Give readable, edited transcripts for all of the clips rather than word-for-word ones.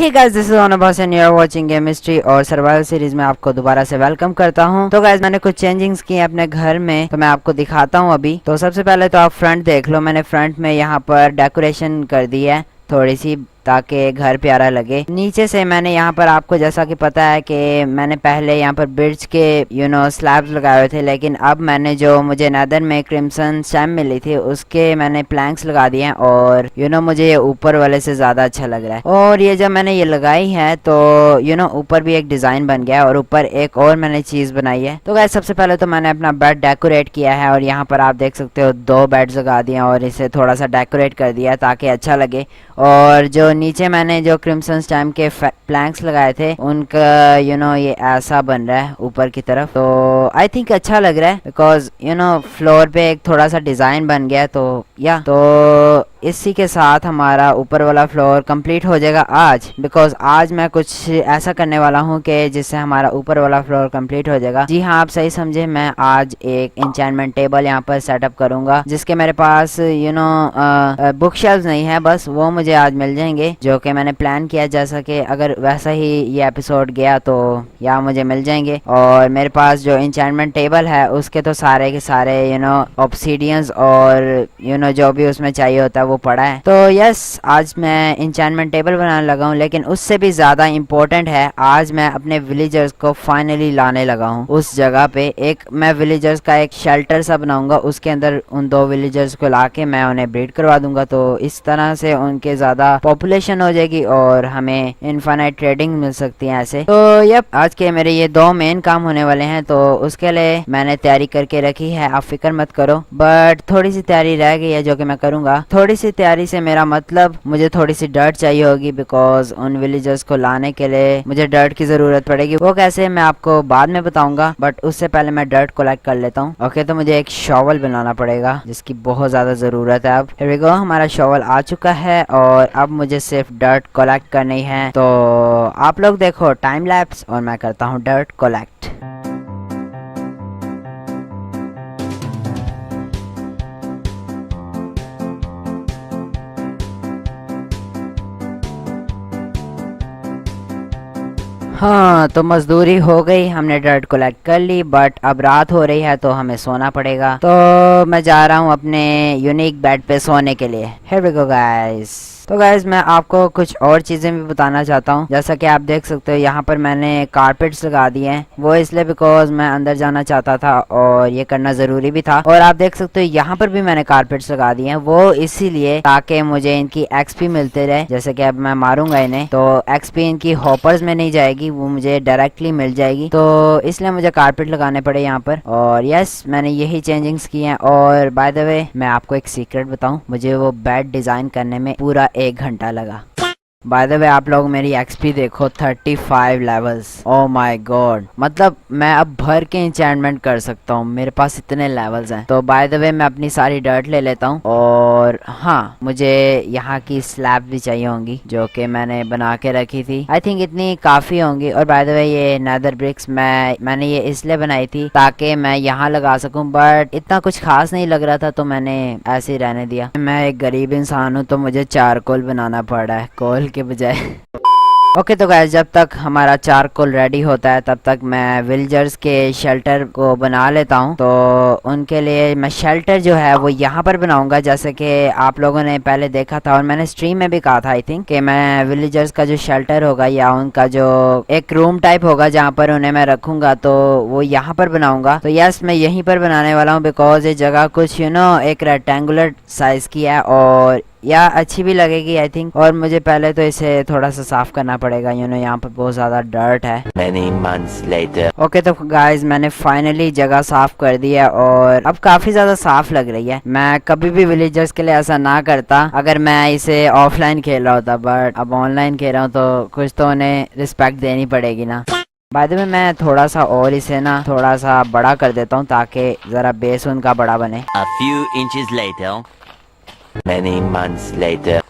Hey guys, this is अनबास and you are watching game history और survival series में आपको दोबारा से वेलकम करता हूं। तो गाइस, मैंने कुछ चेंजिंग्स किए अपने घर में, तो मैं आपको दिखाता हूं अभी। तो सबसे पहले तो आप फ्रंट देख लो। मैंने फ्रंट में यहाँ पर डेकोरेशन कर दी है थोड़ी सी, ताकि घर प्यारा लगे। नीचे से मैंने यहाँ पर, आपको जैसा कि पता है कि मैंने पहले यहाँ पर ब्रिज के स्लैब्स लगाए हुए थे, लेकिन अब मैंने जो मुझे नेदर में क्रिम्सन स्टैम मिली थी उसके मैंने प्लैंक्स लगा दिए हैं और मुझे ये ऊपर वाले से ज़्यादा अच्छा लग रहा है। और ये जब मैंने ये लगाई है तो ऊपर भी एक डिज़ाइन बन गया है और ऊपर एक और मैंने चीज़ बनाई है। तो गाइस, सबसे पहले तो मैंने अपना बेड डेकोरेट किया है और यहाँ पर आप देख सकते हो 2 बेड्स लगा दिए और इसे थोड़ा सा डेकोरेट कर दिया ताकि अच्छा लगे। और जो नीचे मैंने जो क्रिम्सन स्टैम के प्लैंक्स लगाए थे उनका ये ऐसा बन रहा है ऊपर की तरफ। तो आई थिंक अच्छा लग रहा है बिकॉज फ्लोर पे एक थोड़ा सा डिज़ाइन बन गया। तो इसी के साथ हमारा ऊपर वाला फ्लोर कंप्लीट हो जाएगा आज, बिकॉज आज मैं कुछ ऐसा करने वाला हूँ कि जिससे हमारा ऊपर वाला फ्लोर कंप्लीट हो जाएगा। जी हाँ, आप सही समझे, मैं आज एक एन्चेंटमेंट टेबल यहाँ पर सेटअप करूँगा जिसके मेरे पास बुक शेल्व्स नहीं है, बस वो मुझे आज मिल जाएंगे, जो कि मैंने प्लान किया। जैसा कि अगर वैसा ही ये एपिसोड गया तो यहाँ मुझे मिल जाएंगे। और मेरे पास जो एन्चेंटमेंट टेबल है उसके तो सारे के सारे ऑब्सीडियंस और जो भी उसमें चाहिए होता है वो पड़ा है। तो यस, आज मैं एन्चेंटमेंट टेबल बनाने लगा हूँ, लेकिन उससे भी ज्यादा इम्पोर्टेंट है आज मैं अपने विलेजर्स को फाइनली लाने लगा हूँ उस जगह पे। एक मैं विलेजर्स का एक शेल्टर सा बनाऊंगा, उसके अंदर उन 2 विलेजर्स को लाके मैं उन्हें ब्रीड करवा दूंगा। तो इस तरह से उनके ज्यादा पॉपुलेशन हो जाएगी और हमें इनफाइनाइट ट्रेडिंग मिल सकती है ऐसे। तो यप, आज के मेरे ये 2 मेन काम होने वाले हैं, तो उसके लिए मैंने तैयारी करके रखी है, आप फिक्र मत करो। बट थोड़ी सी तैयारी रह गई है जो कि मैं करूंगा। थोड़ी सी तैयारी से मेरा मतलब मुझे थोड़ी सी डर्ट चाहिए होगी, बिकॉज उन विलेजर्स को लाने के लिए मुझे डर्ट की जरूरत पड़ेगी। वो कैसे मैं आपको बाद में बताऊंगा, बट उससे पहले मैं डर्ट कलेक्ट कर लेता हूँ। ओके, तो मुझे एक शॉवल बनाना पड़ेगा जिसकी बहुत ज्यादा जरूरत है। अब हियर वी गो, हमारा शॉवल आ चुका है और अब मुझे सिर्फ डर्ट कलेक्ट करनी है। तो आप लोग देखो टाइम लैप्स और मैं करता हूँ डर्ट कलेक्ट। हाँ, तो मजदूरी हो गई, हमने डर्ट कलेक्ट कर ली, बट अब रात हो रही है तो हमें सोना पड़ेगा। तो मैं जा रहा हूँ अपने यूनिक बेड पे सोने के लिए। Here we go guys. तो गाइस, मैं आपको कुछ और चीज़ें भी बताना चाहता हूँ। जैसा कि आप देख सकते हो यहाँ पर मैंने कारपेट्स लगा दिए हैं, वो इसलिए बिकॉज मैं अंदर जाना चाहता था और ये करना ज़रूरी भी था। और आप देख सकते हो यहाँ पर भी मैंने कारपेट्स लगा दिए हैं, वो इसीलिए ताकि मुझे इनकी एक्सपी मिलते रहे। जैसे कि अब मैं मारूंगा इन्हें तो एक्सपी इनकी हॉपर्स में नहीं जाएगी, वो मुझे डायरेक्टली मिल जाएगी। तो इसलिए मुझे कारपेट लगाने पड़े यहाँ पर। और यस, मैंने यही चेंजिंग्स की हैं। और बाय द वे, मैं आपको एक सीक्रेट बताऊँ, मुझे वो बेड डिज़ाइन करने में पूरा 1 घंटा लगा। बाय द वे, आप लोग मेरी एक्सपी देखो, 35 लेवल्स। ओ माय गॉड, मतलब मैं अब भर के एन्चेंटमेंट कर सकता हूँ, मेरे पास इतने लेवल्स हैं। तो बाय द वे, मैं अपनी सारी डर्ट ले लेता हूँ। और हाँ, मुझे यहाँ की स्लैब भी चाहिए होंगी जो कि मैंने बना के रखी थी। आई थिंक इतनी काफ़ी होंगी। और बाय द वे, ये नेदर ब्रिक्स मैंने ये इसलिए बनाई थी ताकि मैं यहाँ लगा सकूँ, बट इतना कुछ खास नहीं लग रहा था तो मैंने ऐसे ही रहने दिया। मैं एक गरीब इंसान हूँ तो मुझे चारकोल बनाना पड़ रहा है कोल के बजाय। ओके, तो गाइस, जब तक हमारा चारकोल रेडी होता है तब तक मैं विलेजर्स के शेल्टर को बना लेता हूँ। तो उनके लिए मैं शेल्टर जो है वो यहाँ पर बनाऊंगा, जैसे कि आप लोगों ने पहले देखा था और मैंने स्ट्रीम में भी कहा था आई थिंक, कि मैं विलेजर्स का जो शेल्टर होगा या उनका जो एक रूम टाइप होगा जहाँ पर उन्हें मैं रखूंगा तो वो यहाँ पर बनाऊंगा। तो यस, मैं यहीं पर बनाने वाला हूँ बिकॉज ये जगह कुछ एक रेक्टेंगुलर साइज की है और या अच्छी भी लगेगी आई थिंक। और मुझे पहले तो इसे थोड़ा सा साफ करना पड़ेगा, यहाँ पर बहुत ज्यादा डर्ट है। Many months later. ओके, तो गाइस, मैंने फाइनली जगह साफ कर दी है और अब काफी ज्यादा साफ लग रही है। मैं कभी भी विलेजर्स के लिए ऐसा ना करता अगर मैं इसे ऑफलाइन खेल रहा होता, बट अब ऑनलाइन खेल रहा हूँ तो कुछ तो उन्हें रिस्पेक्ट देनी पड़ेगी ना। बाद में मैं थोड़ा सा और इसे ना थोड़ा सा बड़ा कर देता हूँ ताकि जरा बेस उनका बड़ा बने। A few inches later. Many months later.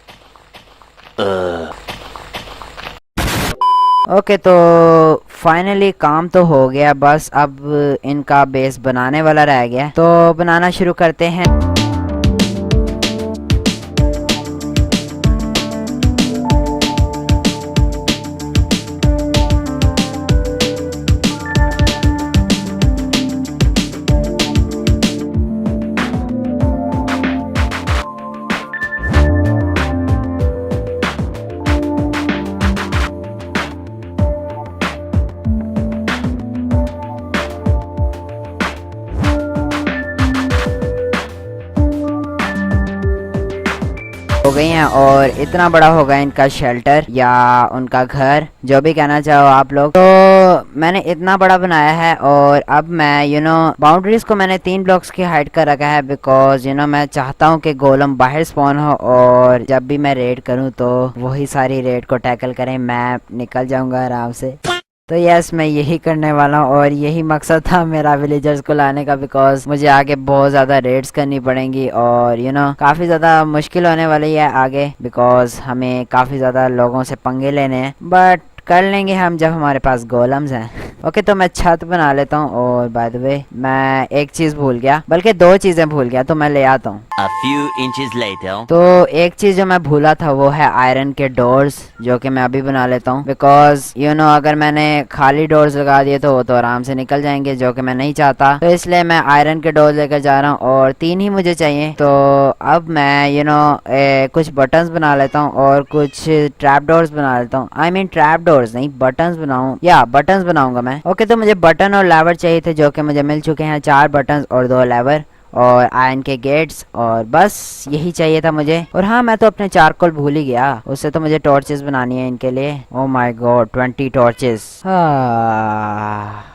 Okay, तो फाइनली काम तो हो गया, बस अब इनका बेस बनाने वाला रह गया। तो बनाना शुरू करते हैं। गई हैं और इतना बड़ा हो गया इनका शेल्टर या उनका घर, जो भी कहना चाहो आप लोग। तो मैंने इतना बड़ा बनाया है और अब मैं बाउंड्रीज को मैंने 3 ब्लॉक्स की हाइट कर रखा है, बिकॉज मैं चाहता हूँ कि गोलम बाहर स्पॉन हो और जब भी मैं रेड करूँ तो वही सारी रेड को टैकल करें, मैं निकल जाऊंगा आराम से। तो यस, मैं यही करने वाला हूँ और यही मकसद था मेरा विलेजर्स को लाने का, बिकॉज मुझे आगे बहुत ज़्यादा रेड्स करनी पड़ेंगी और काफ़ी ज़्यादा मुश्किल होने वाली है आगे, बिकॉज हमें काफ़ी ज़्यादा लोगों से पंगे लेने हैं, बट कर लेंगे हम जब हमारे पास गोलम्स हैं। ओके, तो मैं छत बना लेता हूँ और बाय द वे मैं एक चीज भूल गया, बल्कि 2 चीजें भूल गया, तो मैं ले आता हूँ। A few inches later. तो एक चीज जो मैं भूला था वो है आयरन के डोर्स, जो कि मैं अभी बना लेता हूँ, बिकॉज अगर मैंने खाली डोर्स लगा दिए तो वो तो आराम से निकल जाएंगे, जो कि मैं नहीं चाहता। तो इसलिए मैं आयरन के डोर्स लेकर जा रहा हूँ और 3 ही मुझे चाहिए। तो अब मैं कुछ बटन्स बना लेता हूँ और कुछ ट्रैप डोर्स बना लेता हूँ। आई मीन ट्रैप डोर्स नहीं, बटन्स बनाऊँ, या बटन्स बनाऊंगा मैं। ओके, तो मुझे बटन और लेवर चाहिए थे, जो कि मुझे मिल चुके हैं, 4 बटन्स और 2 लेवर और आयरन के गेट्स, और बस यही चाहिए था मुझे। और हाँ, मैं तो अपने चारकोल भूल ही गया, उससे तो मुझे टॉर्चेस बनानी है इनके लिए। Oh my God, 20 torches.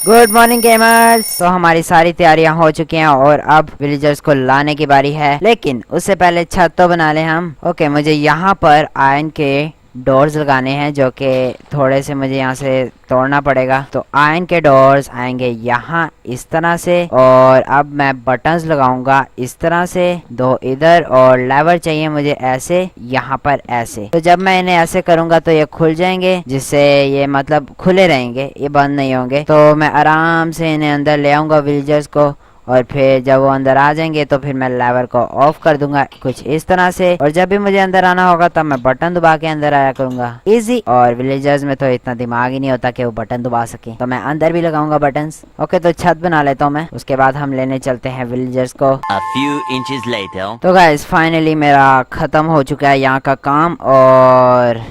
Good morning gamers. तो हमारी सारी तैयारियां हो चुकी हैं और अब विलेजर्स को लाने की बारी है, लेकिन उससे पहले छत तो बना ले हम। ओके, मुझे यहाँ पर आयरन के डोर्स लगाने हैं, जो कि थोड़े से मुझे यहाँ से तोड़ना पड़ेगा। तो आयरन के डोर्स आएंगे यहाँ इस तरह से, और अब मैं बटन्स लगाऊंगा इस तरह से, 2 इधर, और लेवर चाहिए मुझे ऐसे, यहाँ पर ऐसे। तो जब मैं इन्हें ऐसे करूंगा तो ये खुल जाएंगे, जिससे ये मतलब खुले रहेंगे, ये बंद नहीं होंगे। तो मैं आराम से इन्हें अंदर ले आऊंगा विलेजर्स को, और फिर जब वो अंदर आ जाएंगे तो फिर मैं लेवर को ऑफ कर दूंगा कुछ इस तरह से, और जब भी मुझे अंदर आना होगा तब मैं बटन दबा के अंदर आया करूंगा। इजी। और विलेजर्स में तो इतना दिमाग ही नहीं होता कि वो बटन दबा सके, तो मैं अंदर भी लगाऊंगा बटन्स। ओके, तो छत बना लेता हूँ मैं, उसके बाद हम लेने चलते हैं विलेजर्स को। A few inches later. तो गाइस, फाइनली मेरा खत्म हो चुका है यहाँ का काम, और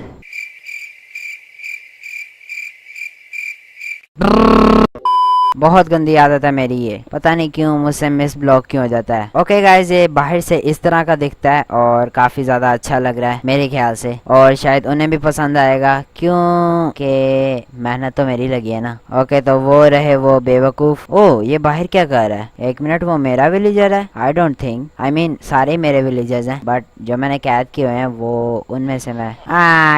बहुत गंदी आदत है मेरी ये, पता नहीं क्यों मुझसे मिस ब्लॉक क्यों हो जाता है। ओके गाइस, ये बाहर से इस तरह का दिखता है और काफी ज्यादा अच्छा लग रहा है मेरे ख्याल से, और शायद उन्हें भी पसंद आएगा, क्योंकि मेहनत तो मेरी लगी है ना। ओके, तो वो रहे वो बेवकूफ। ओ, ये बाहर क्या कर रहा है? 1 मिनट, वो मेरा विलेजर है? I don't think, I mean सारे मेरे विलेजर्स हैं, बट जो मैंने कैद किए हुए हैं वो उनमें से मैं।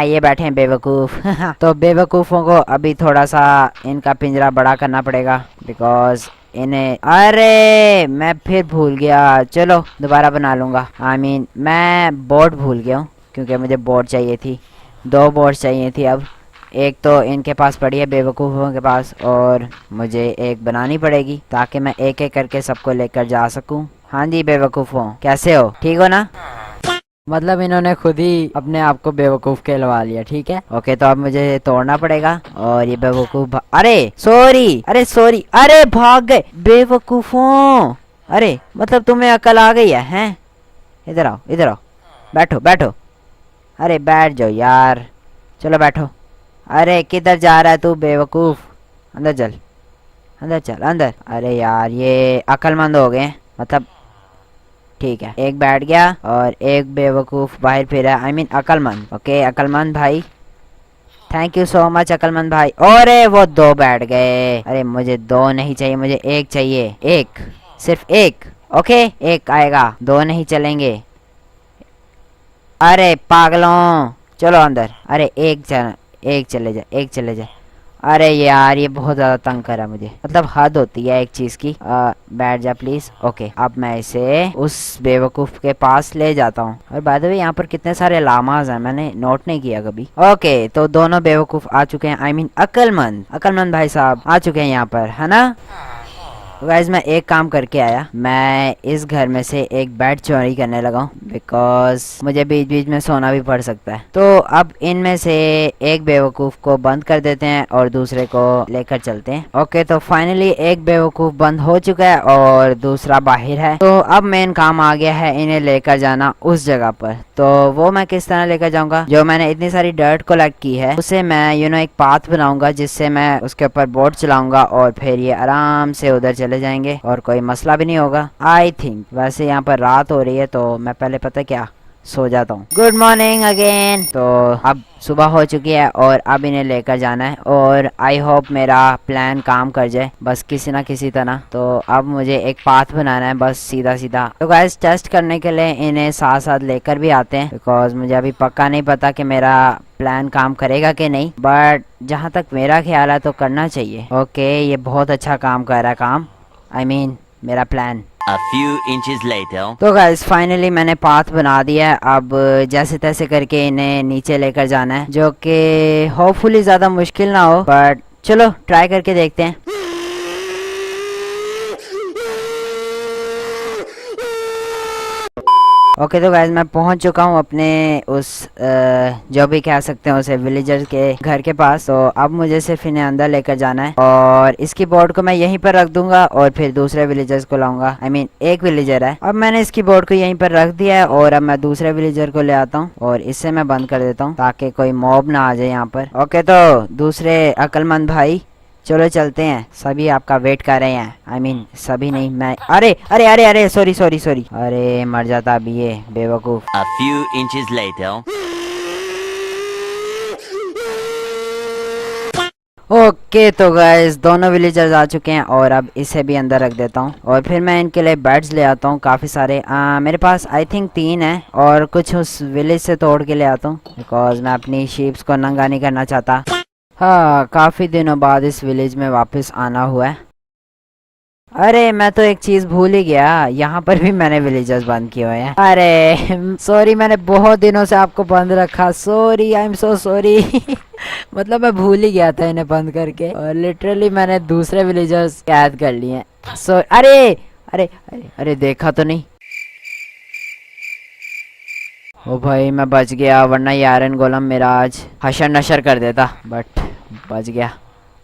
ये बैठे हैं बेवकूफ। तो बेवकूफों को अभी थोड़ा सा इनका पिंजरा बड़ा करना पड़ेगा, बिकॉज इन्हें, अरे मैं फिर भूल गया, चलो दोबारा बना लूंगा। आई मीन मैं बोर्ड भूल गया हूँ, क्योंकि मुझे बोर्ड चाहिए थी, 2 बोर्ड चाहिए थी। अब एक तो इनके पास पड़ी है बेवकूफ़ों के पास, और मुझे एक बनानी पड़ेगी ताकि मैं एक एक करके सबको लेकर जा सकूं। हाँ जी बेवकूफ़ों, कैसे हो? ठीक हो ना? मतलब इन्होंने खुद ही अपने आप को बेवकूफ कहलवा लिया, ठीक है। ओके, तो अब मुझे तोड़ना पड़ेगा, और ये बेवकूफ अरे सॉरी, अरे भाग गए बेवकूफों। अरे मतलब तुम्हें अकल आ गई है, हैं? इधर आओ, बैठो। अरे बैठ जाओ यार, चलो बैठो। अरे किधर जा रहा है तू बेवकूफ? अंदर चल अंदर। अरे यार ये अक्लमंद हो गए, मतलब ठीक है, एक बैठ गया और एक बेवकूफ बाहर फिरा। I mean अक्लमंद। ओके अक्लमंद भाई, थैंक यू सो मच अक्लमंद भाई। और वो 2 बैठ गए। अरे मुझे 2 नहीं चाहिए, मुझे 1 चाहिए, 1, सिर्फ 1। ओके, 1 आएगा, 2 नहीं चलेंगे। अरे पागलों, चलो अंदर। अरे एक चले जा। अरे यार ये बहुत ज्यादा तंग कर रहा है मुझे, मतलब हद होती है एक चीज की। बैठ जा प्लीज। ओके, अब मैं इसे उस बेवकूफ के पास ले जाता हूँ। और बाय द वे यहाँ पर कितने सारे लामाज हैं, मैंने नोट नहीं किया कभी। ओके, तो दोनों बेवकूफ आ चुके हैं, आई मीन अक्लमंद भाई साहब आ चुके हैं यहाँ पर, है ना। गाइस मैं एक काम करके आया, मैं इस घर में से एक बेड चोरी करने लगा हूँ, बिकॉज मुझे बीच बीच में सोना भी पड़ सकता है। तो अब इनमें से एक बेवकूफ को बंद कर देते हैं और दूसरे को लेकर चलते हैं। ओके, तो फाइनली एक बेवकूफ बंद हो चुका है और दूसरा बाहर है। तो अब मेन काम आ गया है इन्हें लेकर जाना उस जगह पर। तो वो मैं किस तरह लेकर जाऊंगा? जो मैंने इतनी सारी डर्ट कलेक्ट की है उसे मैं एक पाथ बनाऊंगा, जिससे मैं उसके ऊपर बोट चलाऊंगा और फिर ये आराम से उधर चले जाएंगे और कोई मसला भी नहीं होगा आई थिंक। वैसे यहाँ पर रात हो रही है, तो मैं पहले पता क्या सो जाता हूँ। Good morning again. तो अब सुबह हो चुकी है और अब इन्हें लेकर जाना है और आई होप मेरा प्लान काम कर जाए बस किसी ना किसी तरह। तो अब मुझे एक पाथ बनाना है बस सीधा सीधा। तो गाइस टेस्ट करने के लिए इन्हें साथ साथ लेकर भी आते हैं बिकॉज मुझे अभी पक्का नहीं पता कि मेरा प्लान काम करेगा कि नहीं, बट जहाँ तक मेरा ख्याल है तो करना चाहिए। ओके ये बहुत अच्छा काम कर रहा है काम, आई मीन मेरा plan. A few inches later. तो गाइस फाइनली मैंने पाथ बना दिया है। अब जैसे तैसे करके इन्हें नीचे लेकर जाना है जो कि होपफुली ज्यादा मुश्किल ना हो, बट चलो ट्राई करके देखते हैं। ओके तो गाइस मैं पहुंच चुका हूं अपने उस जो भी कह सकते हैं उसे विलेजर के घर के पास। तो अब मुझे सिर्फ इन्हें अंदर लेकर जाना है और इसकी बोर्ड को मैं यहीं पर रख दूंगा और फिर दूसरे विलेजर्स को लाऊंगा। आई मीन एक विलेजर है। अब मैंने इसकी बोर्ड को यहीं पर रख दिया है और अब मैं दूसरे विलेजर को ले आता हूँ और इससे मैं बंद कर देता हूँ ताकि कोई मॉब ना आ जाए यहाँ पर। ओके तो दूसरे अक्लमंद भाई चलो चलते हैं, सभी आपका वेट कर रहे हैं। आई मीन सभी नहीं, मैं अरे अरे अरे अरे सॉरी सॉरी सॉरी, अरे मर जाता अभी ये बेवकूफ। A few inches later. Okay तो गाइस दोनों विलेजर्स आ चुके हैं और अब इसे भी अंदर रख देता हूँ और फिर मैं इनके लिए बेड्स ले आता हूँ काफ़ी सारे। मेरे पास आई थिंक 3 है और कुछ उस विलेज से तोड़ के ले आता हूँ बिकॉज मैं अपनी शीप्स को नंगा नहीं करना चाहता। हाँ काफ़ी दिनों बाद इस विलेज में वापस आना हुआ है। अरे मैं तो एक चीज भूल ही गया, यहाँ पर भी मैंने विलेजर्स बंद किए हुए हैं। अरे सॉरी मैंने बहुत दिनों से आपको बंद रखा, sorry I am so sorry. मतलब मैं भूल ही गया था इन्हें बंद करके और लिटरली मैंने दूसरे विलेजर्स कैद कर लिए हैं। सो अरे अरे अरे अरे देखा तो नहीं। ओ भाई मैं बच गया वरना ये आयरन गोलम मेरा आज हशर नशर कर देता, बट बच गया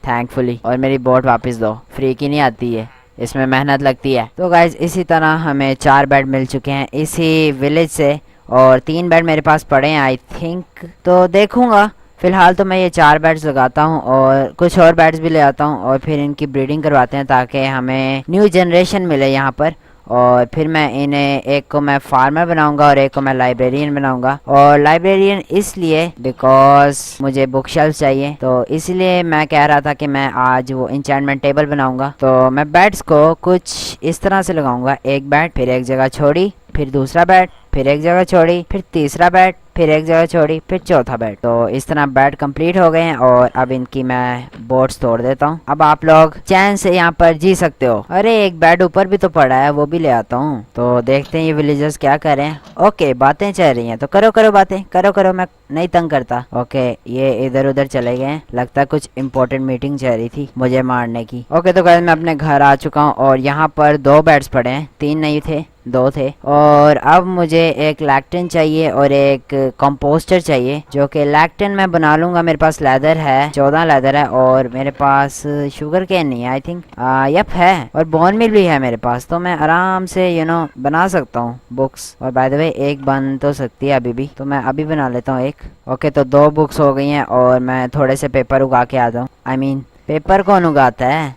थैंकफुली। और मेरी बोट वापस दो, फ्री की नहीं आती है, इसमें मेहनत लगती है। तो गाइज इसी तरह हमें 4 बेड मिल चुके हैं इसी विलेज से और 3 बेड मेरे पास पड़े हैं आई थिंक। तो देखूंगा फिलहाल तो मैं ये 4 बेड्स लगाता हूँ और कुछ और बेड्स भी ले आता हूँ और फिर इनकी ब्रीडिंग करवाते हैं ताकि हमें न्यू जनरेशन मिले यहाँ पर। और फिर मैं इन्हें एक को मैं फार्मर बनाऊंगा और एक को मैं लाइब्रेरियन बनाऊंगा। और लाइब्रेरियन इसलिए बिकॉज मुझे बुक शेल्फ चाहिए, तो इसलिए मैं कह रहा था कि मैं आज वो इंचेंटमेंट टेबल बनाऊंगा। तो मैं बेड्स को कुछ इस तरह से लगाऊंगा, एक बेड फिर एक जगह छोड़ी, फिर दूसरा बेड फिर एक जगह छोड़ी, फिर तीसरा बेड फिर एक जगह छोड़ी, फिर चौथा बेड। तो इस तरह बेड कंप्लीट हो गए हैं और अब इनकी मैं बोर्ड्स तोड़ देता हूँ। अब आप लोग चैन से यहाँ पर जी सकते हो। अरे एक बेड ऊपर भी तो पड़ा है, वो भी ले आता हूँ। तो देखते हैं ये विलेजर्स क्या करें। ओके बातें चल रही हैं तो करो करो बातें, करो करो, मैं नहीं तंग करता। ओके ये इधर उधर चले गए, लगता है कुछ इंपॉर्टेंट मीटिंग चल रही थी मुझे मारने की। ओके तो गाइस मैं अपने घर आ चुका हूँ और यहाँ पर 2 बेड्स पड़े हैं, 3 नहीं थे 2 थे। और अब मुझे एक लैक्टन चाहिए और एक कंपोस्टर चाहिए जो कि लैक्टन मैं बना लूंगा। मेरे पास लेदर है, 14 लेदर है और मेरे पास शुगर केन नहीं है आई थिंक, यप है, और बोन मिल भी है मेरे पास, तो मैं आराम से बना सकता हूँ बुक्स। और बाय द वे एक बन तो सकती है अभी भी, तो मैं अभी बना लेता हूँ एक। ओके तो 2 बुक्स हो गई हैं और मैं थोड़े से पेपर उगा के आता हूँ। आई मीन पेपर कौन उगाता है?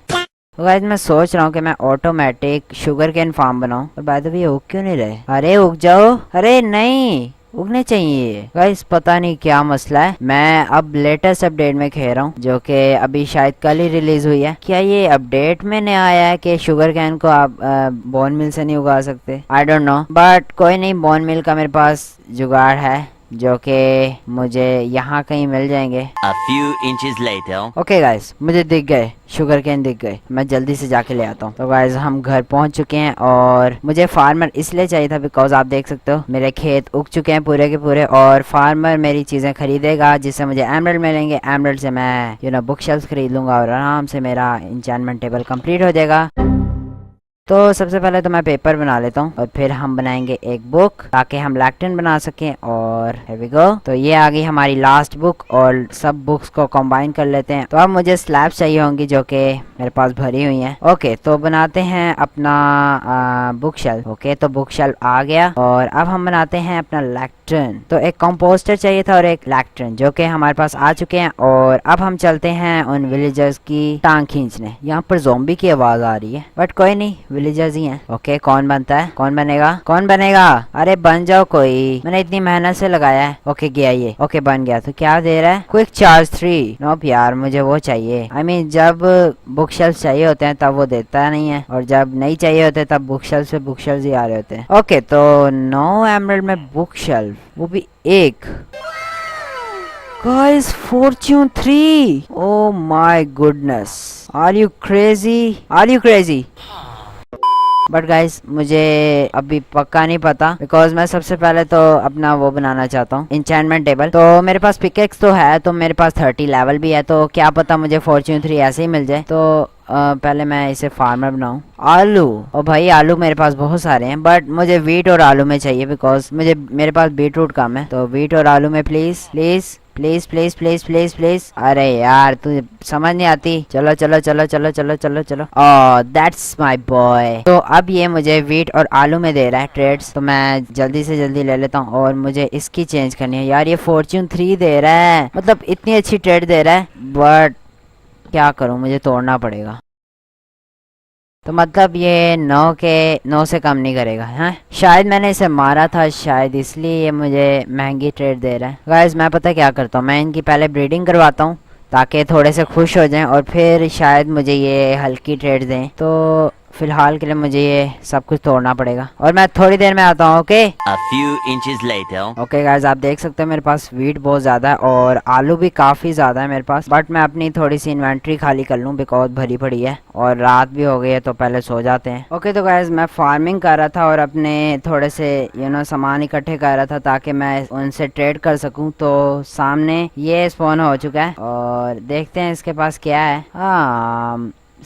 तो गाइस मैं सोच रहा हूँ कि मैं ऑटोमेटिक शुगर केन फार्म बनाऊं। और बाय द वे उग क्यों नहीं रहे? अरे उग जाओ, अरे नहीं उगने चाहिए। गाइस पता नहीं क्या मसला है, मैं अब लेटेस्ट अपडेट में खेल रहा हूँ जो कि अभी शायद कल ही रिलीज हुई है। क्या ये अपडेट में नहीं आया है कि शुगर कैन को आप बोन मिल से नहीं उगा सकते? आई डोंट नो, बट कोई नहीं, बोन मिल का मेरे पास जुगाड़ है जो कि मुझे यहाँ कहीं मिल जाएंगे। A few inches later. Okay guys मुझे दिख गए, शुगर केन दिख गए, मैं जल्दी से जाके ले आता हूँ। तो गाइस हम घर पहुँच चुके हैं और मुझे फार्मर इसलिए चाहिए था बिकॉज आप देख सकते हो मेरे खेत उग चुके हैं पूरे के पूरे और फार्मर मेरी चीज़ें खरीदेगा जिससे मुझे एमरल्ड मिलेंगे। एमरल्ड से मैं बुक शेल्फ खरीद लूँगा और आराम से मेरा इंचेंटमेंट टेबल कंप्लीट हो जाएगा। तो सबसे पहले तो मैं पेपर बना लेता हूँ और फिर हम बनाएंगे एक बुक ताकि हम लैक्टन बना सकें। और here we go। तो ये आ गई हमारी लास्ट बुक और सब बुक्स को कंबाइन कर लेते हैं। तो अब मुझे स्लैब्स चाहिए होंगी जो कि मेरे पास भरी हुई हैं। ओके तो बनाते हैं अपना बुक शेल्फ। ओके तो बुक शेल्फ आ गया और अब हम बनाते हैं अपना लैक्टन। तो एक कंपोस्टर चाहिए था और एक लैक्टन जो कि हमारे पास आ चुके हैं। और अब हम चलते हैं उन विलेजर्स की टांग खींचने। यहाँ पर ज़ॉम्बी की आवाज़ आ रही है बट कोई नहीं, विलेजर्स ही हैं। ओके, कौन बनता है? कौन बनेगा? कौन बनेगा? अरे बन जाओ कोई, मैंने इतनी मेहनत से लगाया है। ओके गया ये। ओके बन गया। तो क्या दे रहा है? Quick charge 3। नोप यार, मुझे वो चाहिए। आई मीन जब बुक शेल्फ चाहिए होते हैं तब वो देता नहीं है, और जब नहीं चाहिए होते तब बुक शेल्फ से बुक शेल्फ ही आ रहे होते हैं। ओके तो 9 एमरल्ड में बुक शेल्फ, वो भी एक। Guys, Fortune 3! Oh my goodness! Are you crazy? Are you crazy? But guys मुझे अभी पक्का नहीं पता, बिकॉज मैं सबसे पहले तो अपना वो बनाना चाहता हूँ, इंचेंटमेंट टेबल। तो मेरे पास पिकेक्स तो है, तो मेरे पास 30 लेवल भी है, तो क्या पता मुझे फॉर्च्यून 3 ऐसे ही मिल जाए। तो पहले मैं इसे फार्मर बनाऊं। आलू, और भाई आलू मेरे पास बहुत सारे हैं, बट मुझे वीट और आलू में चाहिए, बिकॉज मेरे पास बीट रूट कम है। तो वीट और आलू में please please please please please please please. अरे यार तुझे समझ नहीं आती। चलो चलो चलो चलो चलो चलो चलो। Oh that's my boy. तो अब ये मुझे वीट और आलू में दे रहा है ट्रेड्स, तो मैं जल्दी से जल्दी ले लेता हूँ, और मुझे इसकी चेंज करनी है। यार ये फॉर्च्यून 3 दे रहा है, मतलब इतनी अच्छी ट्रेड दे रहा है, बट क्या करूँ, मुझे तोड़ना पड़ेगा। तो मतलब ये 9 से कम नहीं करेगा है। शायद मैंने इसे मारा था, शायद इसलिए ये मुझे महंगी ट्रेड दे रहा है। गाइस मैं पता क्या करता हूँ, मैं इनकी पहले ब्रीडिंग करवाता हूँ ताकि थोड़े से खुश हो जाएं, और फिर शायद मुझे ये हल्की ट्रेड दें। तो फिलहाल के लिए मुझे ये सब कुछ तोड़ना पड़ेगा, और मैं थोड़ी देर में आता हूँ। Okay A few inches later. Okay guys, आप देख सकते हो मेरे पास वीट बहुत ज्यादा है और आलू भी काफी ज्यादा है मेरे पास, बट मैं अपनी थोड़ी सी इन्वेंट्री खाली कर लूँ, बिकॉज भरी पड़ी है और रात भी हो गई है, तो पहले सो जाते हैं। ओके तो गाइस मैं फार्मिंग कर रहा था और अपने थोड़े से सामान इकट्ठे कर रहा था ताकि मैं उनसे ट्रेड कर सकूं। तो सामने ये स्पॉन हो चुका है, और देखते हैं इसके पास क्या है।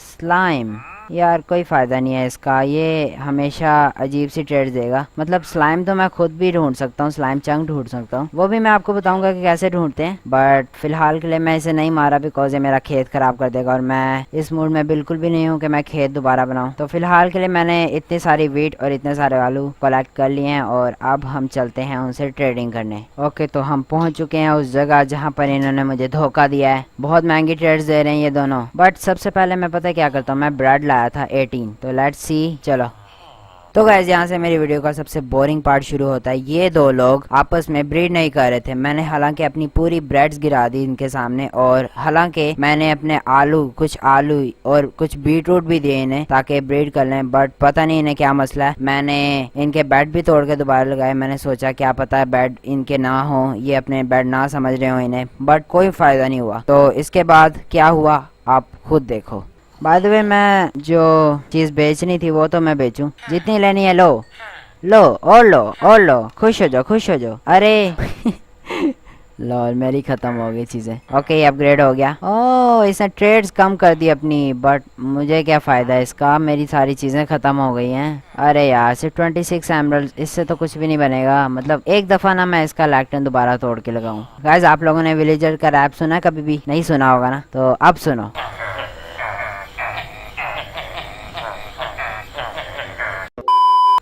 स्लाइम, यार कोई फायदा नहीं है इसका, ये हमेशा अजीब सी ट्रेड देगा। मतलब स्लाइम तो मैं खुद भी ढूंढ सकता हूँ, स्लाइम चंक ढूंढ सकता हूँ, वो भी मैं आपको बताऊंगा कि कैसे ढूंढते हैं, बट फिलहाल के लिए मैं इसे नहीं मारा, बिकॉज ये मेरा खेत खराब कर देगा, और मैं इस मूड में बिल्कुल भी नहीं हूँ कि मैं खेत दोबारा बनाऊँ। तो फिलहाल के लिए मैंने इतनी सारी वीट और इतने सारे आलू कलेक्ट कर लिए हैं, और अब हम चलते हैं उनसे ट्रेडिंग करने। ओके तो हम पहुंच चुके हैं उस जगह जहाँ पर इन्होंने मुझे धोखा दिया है। बहुत महंगी ट्रेड्स दे रहे हैं ये दोनों, बट सबसे पहले मैं पता क्या करता हूँ, मैं ब्रेड लाया था 18, तो लेट्स सी। चलो तो गाइस यहाँ से मेरी वीडियो का सबसे बोरिंग पार्ट शुरू होता है। ये दो लोग आपस में ब्रीड नहीं कर रहे थे। मैंने हालांकि अपनी पूरी ब्रेड्स गिरा दी इनके सामने, और हालांकि मैंने अपने कुछ आलू और कुछ बीटरूट भी दिए इन्हें ताकि ब्रीड कर लें, बट पता नहीं इन्हें क्या मसला है। मैंने इनके बेड भी तोड़ के दोबारा लगाए। मैंने सोचा क्या पता है बेड इनके ना हो, ये अपने बेड ना समझ रहे हो इन्हें, बट कोई फायदा नहीं हुआ। तो इसके बाद क्या हुआ आप खुद देखो। बाय द वे मैं जो चीज बेचनी थी वो तो मैं बेचूं, जितनी लेनी है लो लो और लो और लो, खुश हो जाओ खुश हो जाओ। अरे लॉल मेरी खत्म हो गई चीजें। ओके अपग्रेड हो गया। ओह इसने ट्रेड्स कम कर दी अपनी, बट मुझे क्या फायदा है इसका, मेरी सारी चीजें खत्म हो गई हैं। अरे यार सिर्फ 26 एमरल्ड, इससे तो कुछ भी नहीं बनेगा। मतलब एक दफा ना मैं इसका लैक्टन दोबारा तोड़ के लगाऊं। गाइस आप लोगों ने विलेजर का रैप सुना कभी भी? नहीं सुना होगा ना, तो अब सुनो।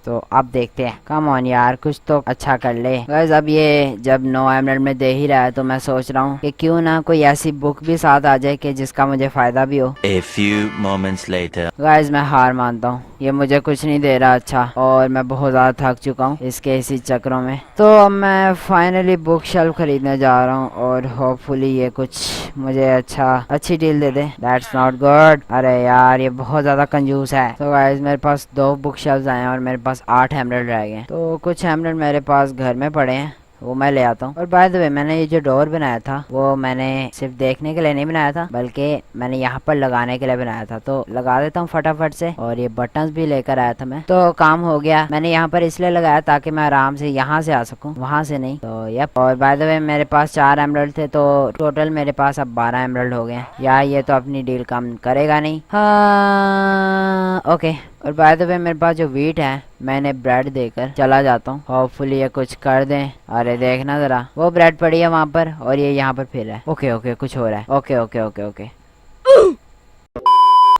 तो अब देखते हैं, कम ऑन यार कुछ तो अच्छा कर ले। गाइस अब ये जब 9 एमरल्ड में दे ही रहा है, तो मैं सोच रहा हूँ कि क्यों ना कोई ऐसी बुक भी साथ आ जाए कि जिसका मुझे फायदा भी हो। A few moments later. Guys मैं हार मानता हूँ, ये मुझे कुछ नहीं दे रहा अच्छा, और मैं बहुत ज्यादा थक चुका हूँ इसके इसी चक्रों में। तो अब मैं फाइनली बुक शेल्फ खरीदने जा रहा हूँ, और होपफुली ये कुछ मुझे अच्छी deal they they. That's not good. अरे यार ये बहुत ज्यादा कंजूस है। तो गाइस मेरे पास 2 बुक शेल्फ आए हैं और मेरे पास 8 एमरल्ड रह गए। तो कुछ एमरल्ड मेरे पास घर में पड़े हैं, वो मैं ले आता हूँ। और बाय द वे मैंने ये जो डोर बनाया था वो मैंने सिर्फ देखने के लिए नहीं बनाया था, बल्कि मैंने यहाँ पर लगाने के लिए बनाया था। तो लगा देता हूँ फटाफट से, और ये बटन्स भी लेकर आया था मैं, तो काम हो गया। मैंने यहाँ पर इसलिए लगाया ताकि मैं आराम से यहाँ से आ सकूँ, वहां से नहीं। तो यप। और बाय द वे मेरे पास 4 एमरल्ड थे, तो टोटल मेरे पास अब 12 एमरल्ड हो गए। यार ये तो अपनी डील कम करेगा नहीं। हाँ ओके। और बाय द वे मेरे पास जो वीट है मैंने ब्रेड देकर चला जाता हूँ, होपफुली ये कुछ कर दें। अरे देखना जरा, वो ब्रेड पड़ी है वहाँ पर और ये यहाँ पर फिर है। ओके ओके कुछ हो रहा है। Okay okay okay okay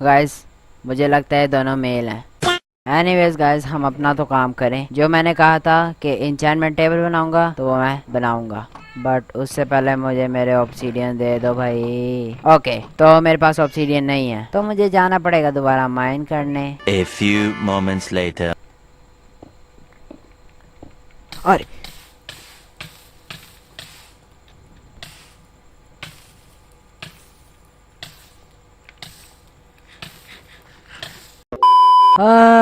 guys मुझे लगता है दोनों मेल हैं। एनीवेज गाइस हम अपना तो काम करें। जो मैंने कहा था कि एन्चेंटमेंट टेबल बनाऊंगा तो वो मैं बनाऊंगा। बट उससे पहले मुझे मेरे ऑब्सीडियन दे दो भाई। ओके, तो मेरे पास ऑब्सीडियन नहीं है तो मुझे जाना पड़ेगा दोबारा माइन करने। A few moments later. अरे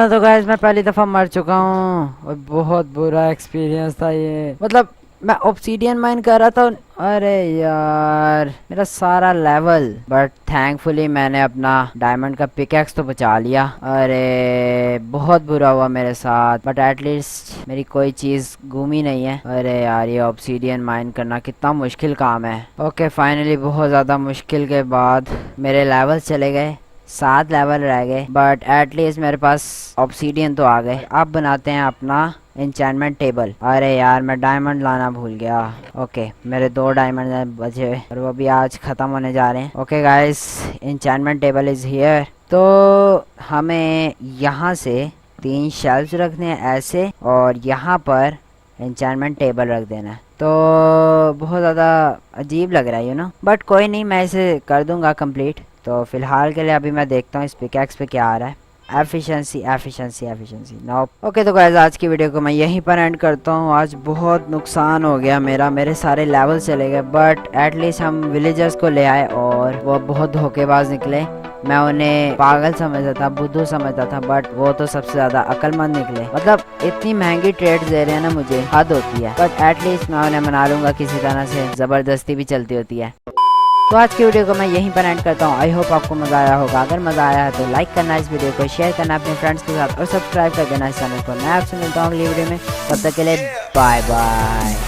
तो गाइस मैं पहली दफा मर चुका हूँ और बहुत बुरा एक्सपीरियंस था ये। मतलब मैं ऑब्सीडियन माइन कर रहा था, अरे यार मेरा सारा लेवल, बट थैंकफुली मैंने अपना डायमंड का पिकैक्स तो बचा लिया। अरे बहुत बुरा हुआ मेरे साथ, बट एटलीस्ट मेरी कोई चीज गुमी नहीं है। अरे यार ये ऑब्सीडियन माइन करना कितना मुश्किल काम है। ओके फाइनली बहुत ज्यादा मुश्किल के बाद मेरे लेवल चले गए, 7 लेवल रह गए, बट एटलीस्ट मेरे पास ऑब्सीडियन तो आ गए। अब बनाते हैं अपना एन्चेंटमेंट टेबल। अरे यार मैं डायमंड लाना भूल गया। ओके मेरे 2 डायमंड बचे हुए और वो भी आज खत्म होने जा रहे हैं। Okay guys enchantment table is here. तो हमें यहाँ से 3 शेल्फ्स रखने हैं ऐसे, और यहाँ पर एन्चेंटमेंट टेबल रख देना है। तो बहुत ज़्यादा अजीब लग रहा है ना, बट कोई नहीं, मैं इसे कर दूंगा कंप्लीट। तो फिलहाल के लिए अभी मैं देखता हूँ इस पिकैक्स पे क्या आ रहा है। Efficiency efficiency efficiency no. Okay तो गाइस आज की वीडियो को मैं यहीं पर एंड करता हूँ। आज बहुत नुकसान हो गया मेरे सारे लेवल चले गए, बट एटलीस्ट हम विलेजर्स को ले आए और वो बहुत धोखेबाज निकले। मैं उन्हें पागल समझता था, बुद्धू समझता था, बट वो तो सबसे ज्यादा अक्लमंद निकले। मतलब इतनी महंगी ट्रेड दे रहे हैं ना, मुझे हद होती है, बट एटलीस्ट मैं उन्हें मना लूंगा किसी तरह से, जबरदस्ती भी चलती होती है। तो आज की वीडियो को मैं यहीं पर एंड करता हूँ। आई होप आपको मजा आया होगा। अगर मजा आया है तो लाइक करना, इस वीडियो को शेयर करना अपने फ्रेंड्स के साथ और सब्सक्राइब कर देना इस चैनल को। मैं आपसे मिलता हूँ अगली वीडियो में, तब तक के लिए बाय बाय।